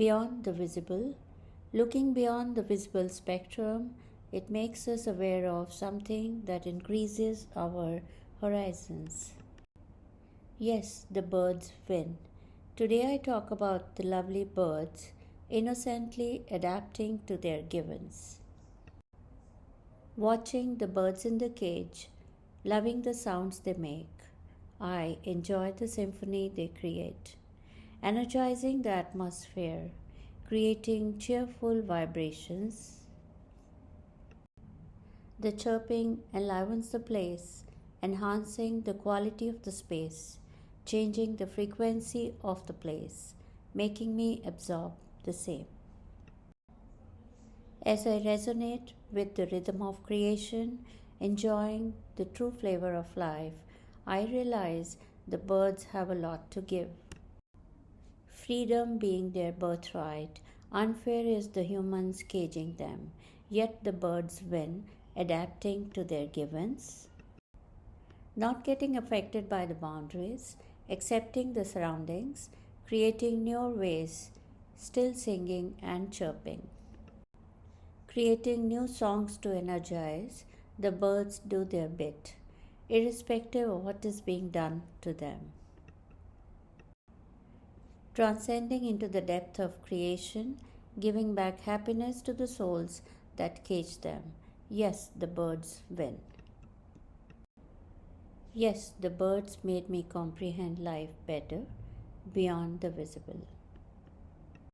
Beyond the visible, looking beyond the visible spectrum, it makes us aware of something that increases our horizons. Yes, the birds win. Today I talk about the lovely birds innocently adapting to their givens. Watching the birds in the cage, loving the sounds they make, I enjoy the symphony they create, energizing the atmosphere, creating cheerful vibrations. The chirping enlivens the place, enhancing the quality of the space, changing the frequency of the place, making me absorb the same. As I resonate with the rhythm of creation, enjoying the true flavor of life, I realize the birds have a lot to give. Freedom being their birthright, unfair is the humans caging them, yet the birds win, adapting to their givens, not getting affected by the boundaries, accepting the surroundings, creating new ways, still singing and chirping. Creating new songs to energize, the birds do their bit, irrespective of what is being done to them. Transcending into the depth of creation, giving back happiness to the souls that cage them. Yes, the birds win. Yes, the birds made me comprehend life better beyond the visible.